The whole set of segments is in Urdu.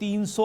300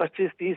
25, 30,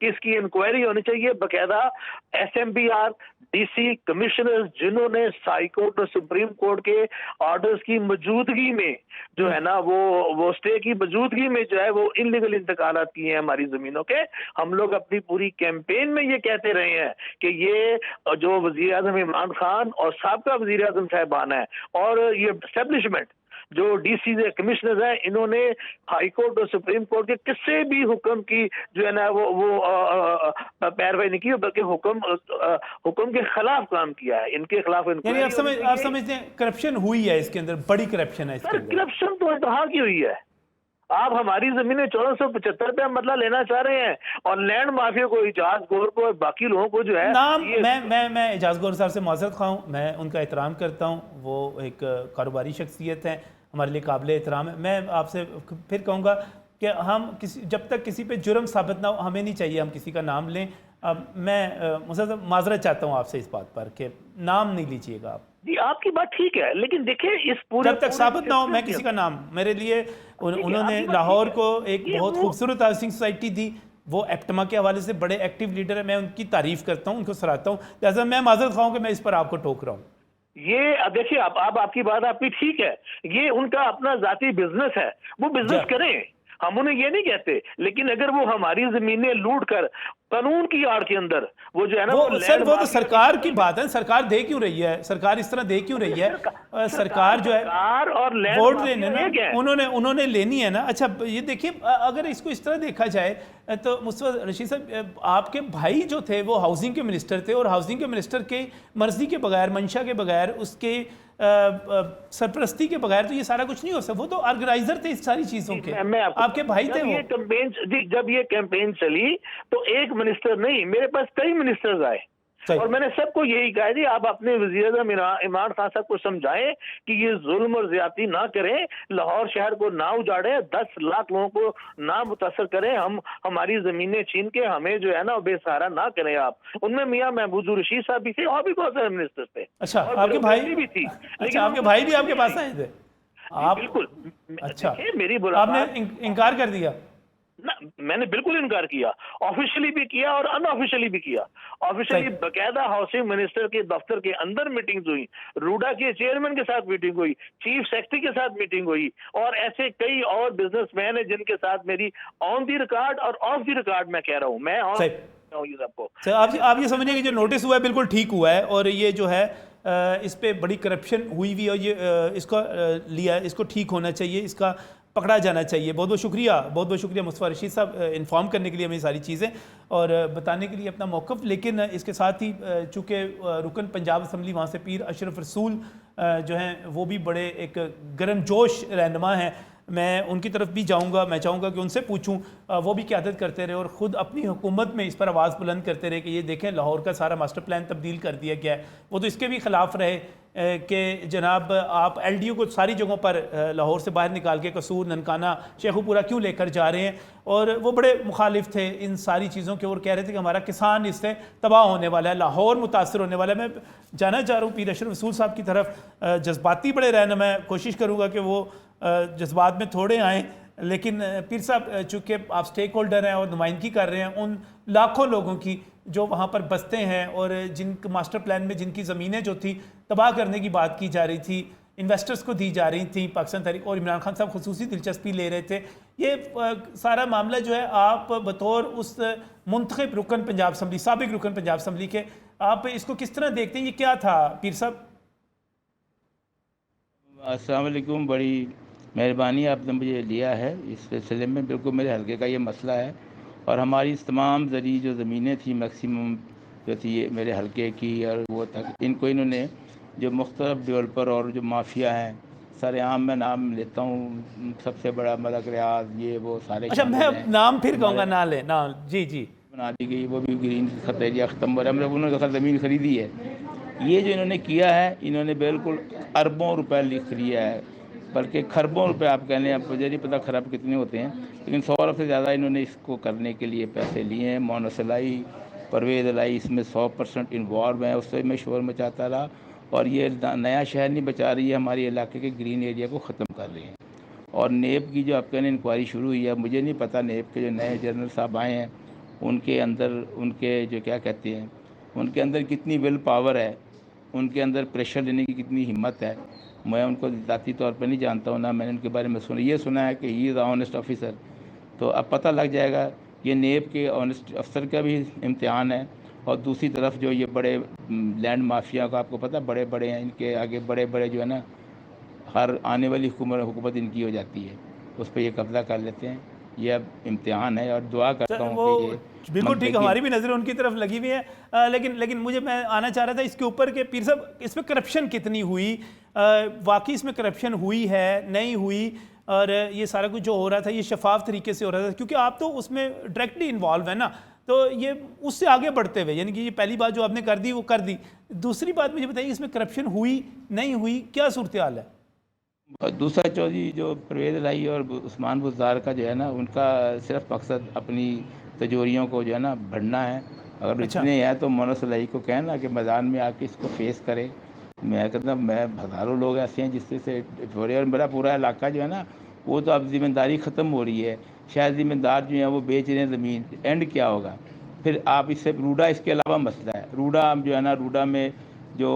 کہ اس کی انکوائری ہونی چاہیے باقاعدہ. SMBR DC کمشنر جنہوں نے ہائی کورٹ اور سپریم کورٹ کے آرڈرز کی موجودگی میں جو ہے نا وہ اسٹے کی موجودگی میں جو ہے وہ انلیگل انتقالات کیے ہیں ہماری زمینوں کے. ہم لوگ اپنی پوری کیمپین میں یہ کہتے رہے ہیں کہ یہ جو وزیر اعظم عمران خان اور سابقہ وزیر اعظم صاحبان ہیں اور یہ اسٹیبلشمنٹ جو DC سے کمشنر ہیں, انہوں نے ہائی کورٹ اور سپریم کورٹ کے کسی بھی حکم کی جو ہے نا وہ پیروی نہیں کی, بلکہ حکم کے خلاف کام کیا ہے. ان کے خلاف یعنی آپ سمجھتے ہیں کرپشن ہوئی ہے اس کے اندر, بڑی کرپشن ہے اس کے اندر. کرپشن تو انتہا کی ہوئی ہے. آپ ہماری زمینیں 1475 پہ بدلہ لینا چاہ رہے ہیں اور لینڈ مافیا کو, اعجاز گور کو اور باقی لوگوں کو جو ہے نام میں اعجاز گور صاحب سے معذرت خواہ ہوں, میں ان کا احترام کرتا ہوں, وہ ایک کاروباری شخصیت ہیں, ہمارے لیے قابل احترام ہے. میں آپ سے پھر کہوں گا کہ ہم جب تک کسی پہ جرم ثابت نہ ہو, ہمیں نہیں چاہیے ہم کسی کا نام لیں. اب میں مسلسل معذرت چاہتا ہوں آپ سے اس بات پر کہ نام نہیں لیجیے گا آپ. جی آپ کی بات ٹھیک ہے, لیکن دیکھیں اس پورے جب تک ثابت نہ ہو میں کسی کا نام, میرے لیے انہوں نے لاہور کو ایک بہت خوبصورت ہاؤسنگ سوسائٹی دی, وہ ایپٹما کے حوالے سے بڑے ایکٹیو لیڈر ہیں, میں ان کی تعریف کرتا ہوں, ان کو سراہتا ہوں. لہٰذا میں معذرت خواہ ہوں کہ میں اس پر آپ کو ٹوک رہا ہوں. یہ دیکھیے آپ کی بات آپ کی ٹھیک ہے, یہ ان کا اپنا ذاتی بزنس ہے, وہ بزنس کریں, ہم انہیں یہ نہیں کہتے. لیکن اگر وہ ہماری زمینیں لوٹ کر قانون کی آڑ کے اندر وہ جو ہے نا وہ تو سرکار کی بات ہے, سرکار دے کیوں رہی ہے, سرکار اس طرح دے کیوں رہی ہے, سرکار جو ہے ووٹ لینے نا انہوں نے لینی ہے نا. اچھا یہ دیکھیے اگر اس کو اس طرح دیکھا جائے تو مصطفیٰ رشید صاحب آپ کے بھائی جو تھے وہ ہاؤسنگ کے منسٹر تھے, اور ہاؤسنگ کے منسٹر کے مرضی کے بغیر, منشا کے بغیر, اس کے سرپرستی کے بغیر تو یہ سارا کچھ نہیں ہو سکتا. وہ تو آرگنائزر تھے اس ساری چیزوں کے, آپ کے بھائی تھے وہ. جب یہ کیمپین چلی تو ایک منسٹر نہیں, میرے پاس کئی منسٹرز آئے اور میں نے سب کو یہی کہا جی آپ اپنے وزیر اعظم عمران خان صاحب کو سمجھائیں کہ یہ ظلم اور زیادتی نہ کریں, لاہور شہر کو نہ اجاڑیں, 10 لاکھ لوگوں کو نہ متاثر کریں, ہماری زمینیں چھین کے ہمیں جو ہے نا بے سہارا نہ کریں آپ. ان میں میاں محفوظ رشید صاحب بھی تھے اور بھی بہت سارے منسٹر تھے. اچھا آپ کے بھائی بھی تھی, لیکن آپ کے بھائی بھی آپ کے پاس آئے تھے؟ آپ بالکل. اچھا میری آپ نے انکار کر دیا؟ میں نے بالکل انکار کیا, آفیشلی بھی کیا اور ان آفیشلی بھی کیا. آفیشلی باقاعدہ ہاؤسنگ منسٹر کے دفتر کے اندر میٹنگز ہوئی, روڈا کے چیئرمین کے ساتھ میٹنگ ہوئی, چیف سیکرٹری کے ساتھ میٹنگ ہوئی, اور ایسے کئی اور بزنس مین ہیں جن کے ساتھ میری آن دی ریکارڈ اور آف دی ریکارڈ میں کہہ رہا ہوں, میں آپ یہ سمجھیں کہ جو نوٹس ہوا ہے بالکل ٹھیک ہوا ہے, اور یہ جو ہے اس پہ بڑی کرپشن ہوئی ہوئی, اور یہ اس کو ٹھیک ہونا چاہیے, اس کا پکڑا جانا چاہیے. بہت بہت شکریہ مصطفیٰ رشید صاحب انفارم کرنے کے لیے ہمیں ساری چیزیں اور بتانے کے لیے اپنا موقف. لیکن اس کے ساتھ ہی چونکہ رکن پنجاب اسمبلی وہاں سے پیر اشرف رسول جو ہیں وہ بھی بڑے ایک گرم جوش رہنما ہیں, میں ان کی طرف بھی جاؤں گا, میں چاہوں گا کہ ان سے پوچھوں, وہ بھی قیادت کرتے رہے اور خود اپنی حکومت میں اس پر آواز بلند کرتے رہے کہ یہ دیکھیں لاہور کا سارا ماسٹر پلان تبدیل کر دیا گیا ہے. وہ تو اس کے بھی خلاف رہے کہ جناب آپ LDO کو ساری جگہوں پر لاہور سے باہر نکال کے قصور, ننکانہ, شیخو پورہ کیوں لے کر جا رہے ہیں, اور وہ بڑے مخالف تھے ان ساری چیزوں کے, اور کہہ رہے تھے کہ ہمارا کسان اس سے تباہ ہونے والا ہے, لاہور متاثر ہونے والا ہے. میں جانا چاہ رہا ہوں پیر اشرف رسول صاحب کی طرف, جذباتی بڑے رہنا, میں کوشش کروں گا کہ وہ جذبات میں تھوڑے آئیں, لیکن پیر صاحب چونکہ آپ سٹیک ہولڈر ہیں اور نمائندگی کر رہے ہیں ان لاکھوں لوگوں کی جو وہاں پر بستے ہیں, اور جن ماسٹر پلان میں جن کی زمینیں جو تھی تباہ کرنے کی بات کی جا رہی تھی, انویسٹرز کو دی جا رہی تھیں پاکستان تحریک, اور عمران خان صاحب خصوصی دلچسپی لے رہے تھے. یہ سارا معاملہ جو ہے آپ بطور اس منتخب رکن پنجاب اسمبلی, سابق رکن پنجاب اسمبلی کے, آپ اس کو کس طرح دیکھتے ہیں, یہ کیا تھا پیر صاحب؟ السلام علیکم, بڑی مہربانی آپ نے مجھے لیا ہے اس سلسلے میں. بالکل میرے حلقے کا یہ مسئلہ ہے, اور ہماری تمام زرعی جو زمینیں تھیں میکسیمم جو تھی میرے حلقے کی اور وہ تک, ان کو انہوں نے جو مختلف ڈیولپر اور جو مافیا ہیں, سارے عام میں نام لیتا ہوں, سب سے بڑا ملک ریاض, یہ وہ سارے. اچھا میں نام پھر کہوں گا, نہ لیں نام. جی بنا دی گئی, وہ بھی گرین خطیریا ختم ہو رہا ہے, ہم لوگ انہوں نے زمین خریدی ہے. یہ جو انہوں نے کیا ہے, انہوں نے بالکل اربوں روپے لکھ لیا ہے, بلکہ خربوں روپے آپ کہہ لیں, اب مجھے نہیں پتہ خراب کتنے ہوتے ہیں, لیکن 100 ارب سے زیادہ انہوں نے اس کو کرنے کے لیے پیسے لیے ہیں. مونس علائی, پرویز علائی اس میں 100% انوالو ہیں, اس سے میں شور مچاتا رہا, اور یہ نیا شہر نہیں بچا رہی ہے, ہمارے علاقے کے گرین ایریا کو ختم کر رہی ہیں. اور نیب کی جو آپ کہنے انکوائری شروع ہوئی ہے، مجھے نہیں پتہ نیب کے جو نئے جنرل صاحب آئے ہیں ان کے اندر ان کے جو کیا کہتے ہیں ان کے اندر کتنی ول پاور ہے، ان کے اندر پریشر لینے کی کتنی ہمت ہے. میں ان کو ذاتی طور پہ نہیں جانتا ہوں، نہ میں نے ان کے بارے میں یہ سنا ہے کہ ہی از آنیسٹ آفیسر. تو اب پتہ لگ جائے گا یہ نیب کے آنیسٹ افسر کا بھی امتحان ہے. اور دوسری طرف جو یہ بڑے لینڈ مافیا کا آپ کو پتہ بڑے بڑے ہیں، ان کے آگے بڑے بڑے جو ہے نا ہر آنے والی حکومت ان کی ہو جاتی ہے، اس پہ یہ قبضہ کر لیتے ہیں. یہ اب امتحان ہے اور دعا کرتا ہوں وہ کہ یہ بالکل ٹھیک، منطقی ہماری بھی نظریں ان کی طرف لگی ہوئی ہیں. لیکن میں آنا چاہ رہا تھا اس کے اوپر کہ پیر صاحب اس میں کرپشن کتنی ہوئی، واقعی اس میں کرپشن ہوئی ہے نہیں ہوئی، اور یہ سارا کچھ جو ہو رہا تھا یہ شفاف طریقے سے ہو رہا تھا، کیونکہ آپ تو اس میں ڈائریکٹلی انوالو ہیں نا. تو یہ اس سے آگے بڑھتے ہوئے یعنی کہ یہ پہلی بات جو آپ نے کر دی وہ کر دی، دوسری بات مجھے بتائیے اس میں کرپشن ہوئی نہیں ہوئی، کیا صورتحال ہے؟ اور دوسرا چودھری جو پرویز الہی اور عثمان بزدار کا جو ہے نا ان کا صرف مقصد اپنی تجوریوں کو جو ہے نا بڑھنا ہے. اگر اچھا اتنے ہیں تو مونس الہی کو کہنا کہ میدان میں آ کے اس کو فیس کرے. میں کہتا ہوں میں ہزاروں لوگ ایسے ہیں جس سے اور میرا پورا علاقہ جو ہے نا وہ تو اب ذمہ داری ختم ہو رہی ہے. شاید ذمہ دار جو ہیں وہ بیچ رہے ہیں زمین، اینڈ کیا ہوگا پھر؟ آپ اس سے روڈا اس کے علاوہ مسئلہ ہے. روڈا جو ہے نا روڈا میں جو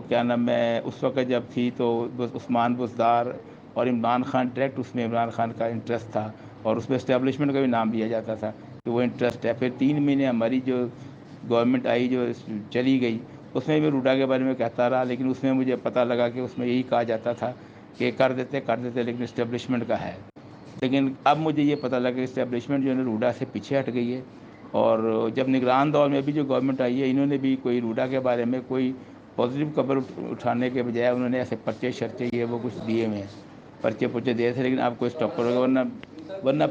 کیا نام ہے اس وقت جب تھی تو عثمان بزدار اور عمران خان ڈائریکٹ اس میں عمران خان کا انٹرسٹ تھا اور اس میں اسٹیبلشمنٹ کا بھی نام لیا جاتا تھا کہ وہ انٹرسٹ ہے. پھر 3 مہینے ہماری جو گورنمنٹ آئی جو چلی گئی اس میں بھی روڈا کے بارے میں کہتا رہا، لیکن اس میں مجھے پتہ لگا کہ اس میں یہی کہا جاتا تھا کہ کر دیتے لیکن اسٹیبلشمنٹ کا ہے. لیکن اب مجھے یہ پتہ لگا کہ اسٹیبلشمنٹ جو ہے نا روڈا سے پیچھے ہٹ گئی ہے. اور جب نگران دور میں بھی جو گورنمنٹ آئی ہے انہوں نے بھی کوئی روڈا کے بارے میں کوئی پازیٹیو خبر اٹھانے کے بجائے انہوں نے ایسے پرچے شرچے یہ وہ کچھ دیے ہوئے ہیں، پرچے دیے تھے. لیکن اب کوئی اسٹاپ کرو گا ورنہ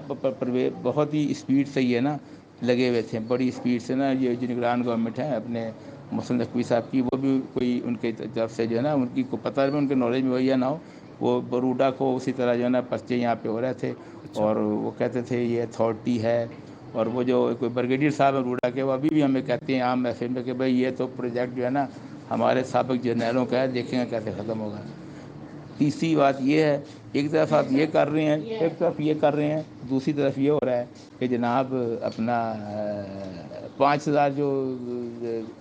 بہت ہی اسپیڈ سے یہ نا لگے ہوئے تھے، بڑی اسپیڈ سے نا. یہ جو نگران گورنمنٹ ہے اپنے محسن نقوی صاحب کی، وہ بھی کوئی ان کے طرف سے جو ہے نا ان کی کو پتہ ہے ان کے نالج میں ہو یا نہ ہو، وہ بروڈا کو اسی طرح جو ہے نا پرچے یہاں پہ ہو رہے تھے. اچھا اور وہ کہتے تھے یہ اتھارٹی ہے. اور وہ جو کوئی بریگیڈیئر صاحب ہیں روڈا کے وہ ابھی بھی ہمیں کہتے ہیں عام میسج میں کہ بھائی یہ تو پروجیکٹ جو ہے نا ہمارے سابق جرنیلوں کا ہے، دیکھیں گے کیسے ختم ہوگا. تیسری بات یہ ہے ایک طرف آپ یہ کر رہے ہیں، ایک طرف یہ کر رہے ہیں، دوسری طرف یہ ہو رہا ہے کہ جناب اپنا 5000 جو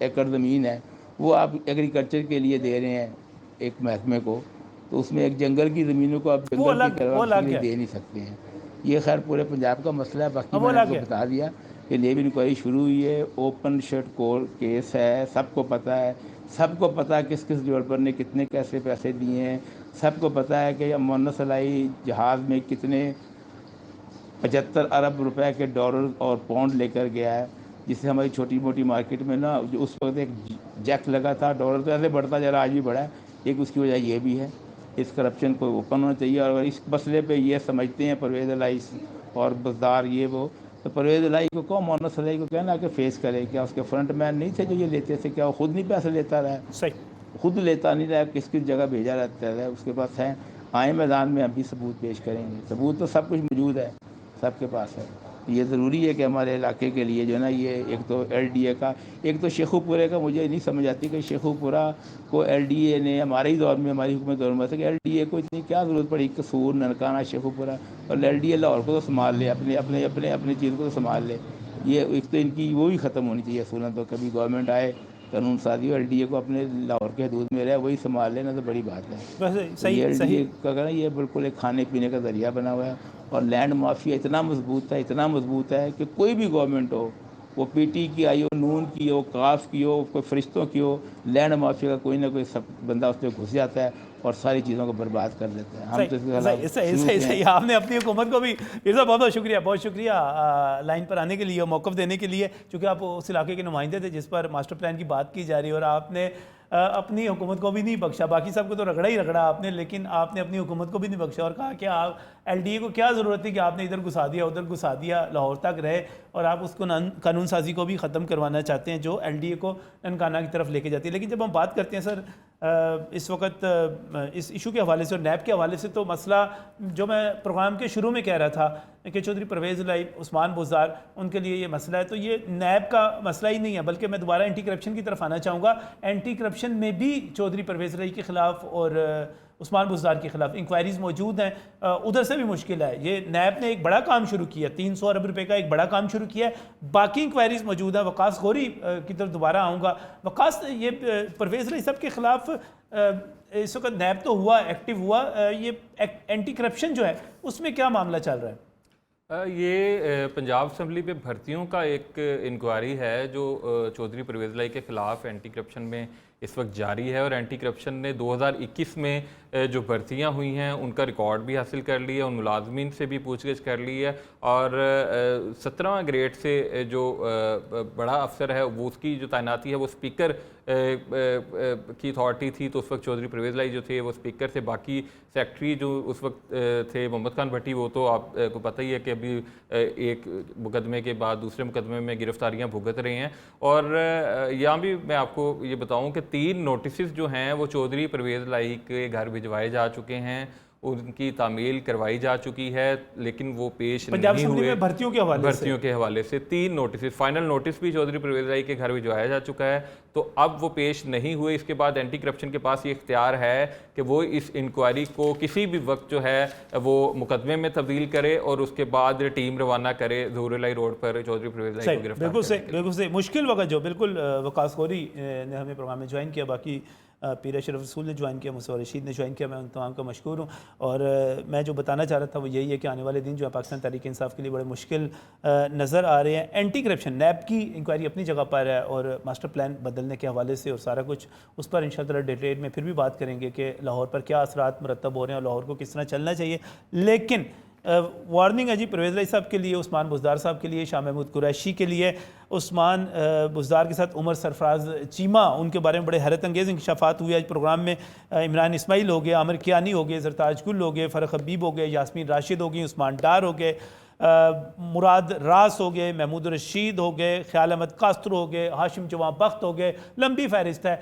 ایکڑ زمین ہے وہ آپ ایگریکلچر کے لیے دے رہے ہیں ایک محکمے کو، تو اس میں ایک جنگل کی زمینوں کو آپ وہ جنگل کی وہ کسی کے الگ لیے ہے، دے نہیں سکتے ہیں. یہ خیر پورے پنجاب کا مسئلہ ہے. باقی وہ میں نے آپ الگ کو ہے. بتا دیا کہ نیب انکوائری شروع ہوئی ہے، اوپن شٹ کورٹ کیس ہے، سب کو پتہ ہے. سب کو پتہ ہے کس ڈیولپر نے کتنے کیسے پیسے دیے ہیں. سب کو پتہ ہے کہ مونس الہی جہاز میں کتنے 75 ارب روپے کے ڈالر اور پاؤنڈ لے کر گیا ہے، جس سے ہماری چھوٹی موٹی مارکیٹ میں نا جو اس وقت ایک جیک لگا تھا. ڈالر تو ایسے بڑھتا جا رہا، آج بھی بڑھا ہے. ایک اس کی وجہ یہ بھی ہے. اس کرپشن کو اوپن ہونا چاہیے. اور اس مسئلے پہ یہ سمجھتے ہیں پرویز الہی اور بزدار یہ وہ، تو پرویز الہی کو کہو مونس الہی کو کہنا کہ فیس کرے. کیا اس کے فرنٹ مین نہیں تھے جو یہ لیتے تھے؟ کیا وہ خود نہیں پیسے لیتا رہا؟ صحیح. خود لیتا نہیں رہا، کس کس جگہ بھیجا رہتا ہے، اس کے پاس ہیں. آئیں میدان میں ہم بھی ثبوت پیش کریں گے. ثبوت تو سب کچھ موجود ہے، سب کے پاس ہے. یہ ضروری ہے کہ ہمارے علاقے کے لیے جو ہے نا یہ ایک تو ایل ڈی اے کا، ایک تو شیخو پورے کا مجھے نہیں سمجھ آتی کہ شیخو پورہ کو ایل ڈی اے نے ہمارے ہی دور میں ہماری حکومت دور میں سے کہ ایل ڈی اے کو اتنی کیا ضرورت پڑی؟ قصور، ننکانہ، شیخو پورہ، اور ایل ڈی اے لاہور کو تو سنبھال لے، اپنی چیز کو تو سنبھال لے. یہ ایک تو ان کی وہ بھی ختم ہونی چاہیے اصولاً. تو کبھی گورنمنٹ آئے قانون سازی ایل ڈی اے کو اپنے لاہور کے حدود میں رہے وہی سنبھال لینا تو بڑی بات ہے. بس تو یہ صحیح ایل ڈی صحیح. اے کا کہنا یہ بالکل ایک کھانے پینے کا ذریعہ بنا ہوا ہے. اور لینڈ مافیا اتنا مضبوط ہے کہ کوئی بھی گورنمنٹ ہو، وہ پی ٹی کی آئی ہو، نون کی ہو، کاف کی ہو، کوئی فرشتوں کی ہو، لینڈ مافیا کا کوئی نہ کوئی بندہ اس پہ گھس جاتا ہے اور ساری چیزوں کو برباد کر دیتا ہے. ہم تو اس کے خلاف شروع سے ہیں. آپ نے اپنی حکومت کو بھی پیر صاحب بہت شکریہ لائن پر آنے کے لیے اور موقف دینے کے لیے، چونکہ آپ اس علاقے کے نمائندے تھے جس پر ماسٹر پلان کی بات کی جا رہی ہے، اور آپ نے اپنی حکومت کو بھی نہیں بخشا. باقی سب کو تو رگڑا آپ نے، لیکن آپ نے اپنی حکومت کو بھی نہیں بخشا اور کہا کہ آپ ایل ڈی اے کو کیا ضرورت تھی کہ آپ نے ادھر گھسا دیا ادھر گھسا دیا، لاہور تک رہے. اور آپ اس کو قانون سازی کو بھی ختم کروانا چاہتے ہیں جو ایل ڈی اے کو ننکانہ کی طرف لے کے جاتی ہے. لیکن جب ہم بات کرتے ہیں سر اس وقت اس ایشو کے حوالے سے اور نیب کے حوالے سے، تو مسئلہ جو میں پروگرام کے شروع میں کہہ رہا تھا کہ چودھری پرویز الہی، عثمان بزدار، ان کے لیے یہ مسئلہ ہے، تو یہ نیب کا مسئلہ ہی نہیں ہے، بلکہ میں دوبارہ اینٹی کرپشن کی طرف آنا چاہوں گا. اینٹی کرپشن میں بھی چودھری پرویز الہی کے خلاف اور عثمان بزدار کے خلاف انکوائریز موجود ہیں، ادھر سے بھی مشکل ہے. یہ نیب نے ایک بڑا کام شروع کیا، 300 ارب روپے کا ایک بڑا کام شروع کیا ہے، باقی انکوائریز موجود ہیں. وقاص غوری کی طرف دوبارہ آؤں گا. وقاص، یہ پرویز رئیس صاحب کے خلاف اس وقت نیب تو ہوا، ایکٹیو ہوا، یہ اینٹی کرپشن جو ہے اس میں کیا معاملہ چل رہا ہے؟ یہ پنجاب اسمبلی پہ بھرتیوں کا ایک انکوائری ہے جو چودھری پرویز الہی کے خلاف اینٹی کرپشن میں اس وقت جاری ہے، اور اینٹی کرپشن نے 2021 میں جو بھرتیاں ہوئی ہیں ان کا ریکارڈ بھی حاصل کر لیا، ان ملازمین سے بھی پوچھ گچھ کر لی ہے، اور 17واں گریڈ سے جو بڑا افسر ہے وہ اس کی جو تعیناتی ہے وہ اسپیکر کی اتھارٹی تھی، تو اس وقت چودھری پرویز الہی جو تھے وہ اسپیکر تھے. باقی سیکٹری جو اس وقت تھے محمد خان بھٹی، وہ تو آپ کو پتہ ہی ہے کہ ابھی ایک مقدمے کے بعد دوسرے مقدمے میں گرفتاریاں بھگت رہے ہیں. اور یہاں بھی میں آپ کو یہ بتاؤں کہ 3 نوٹسز جو ہیں وہ چودھری پرویز الہی کے گھر بھجوائے جا چکے ہیں، ان کی تعمیل کروائی جا چکی ہے، لیکن وہ پیش نہیں ہوئے. بھرتیوں کے حوالے سے 3 نوٹسز، فائنل نوٹس بھی چودھری پرویز الہی کے گھر بھجوایا جا چکا ہے، تو اب وہ پیش نہیں ہوئے. اس کے بعد اینٹی کرپشن کے پاس یہ اختیار ہے کہ وہ اس انکوائری کو کسی بھی وقت جو ہے وہ مقدمے میں تبدیل کرے اور اس کے بعد ٹیم روانہ کرے ظہور الہی روڈ پر چودھری پرویز الہی کو گرفتار کرنے کے لیے. بالکل سے مشکل وقت جو بالکل وقاص غوری نے ہمیں پروگرام میں جوائن کیا، باقی پیر اشرف رسول نے جوائن کیا، مصور رشید نے جوائن کیا، میں ان تمام کا مشکور ہوں. اور میں جو بتانا چاہ رہا تھا وہ یہی ہے کہ آنے والے دن جو ہے پاکستان تحریک انصاف کے لیے بڑے مشکل نظر آ رہے ہیں. اینٹی کرپشن نیب کی انکوائری اپنی جگہ پر ہے، اور ماسٹر پلان بدلنے کے حوالے سے اور سارا کچھ اس پر انشاءاللہ ڈیٹیل میں پھر بھی بات کریں گے کہ لاہور پر کیا اثرات مرتب ہو رہے ہیں اور لاہور کو کس طرح چلنا چاہیے. لیکن وارننگ ہے جی پرویز الہی صاحب کے لیے، عثمان بزدار صاحب کے لیے، شاہ محمود قریشی کے لیے. عثمان بزدار کے ساتھ عمر سرفراز چیمہ، ان کے بارے میں بڑے حیرت انگیز انکشافات ہوئے آج پروگرام میں. عمران اسماعیل ہو گئے، عامر کیانی ہو گئے، زرتاج گل ہو گئے، فرق حبیب ہو گئے، یاسمین راشد ہو گئی، عثمان ڈار ہو گئے، مراد راس ہو گئے، محمود رشید ہو گئے، خیال احمد کاستر ہو گئے، ہاشم جواں بخت ہو گئے. لمبی فہرست ہے،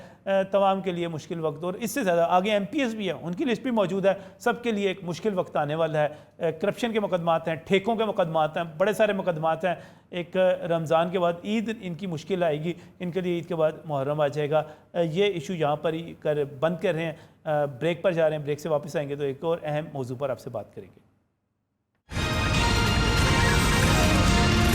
تمام کے لیے مشکل وقت، اور اس سے زیادہ آگے ایم پی ایس بھی ہیں، ان کی لسٹ بھی موجود ہے. سب کے لیے ایک مشکل وقت آنے والا ہے. کرپشن کے مقدمات ہیں، ٹھیکوں کے مقدمات ہیں، بڑے سارے مقدمات ہیں. ایک رمضان کے بعد عید ان کی مشکل آئے گی، ان کے لیے عید کے بعد محرم آ جائے گا. یہ ایشو یہاں پر ہی بند کر رہے ہیں، بریک پر جا رہے ہیں، بریک سے واپس آئیں گے تو ایک اور اہم موضوع پر آپ سے بات کریں گے.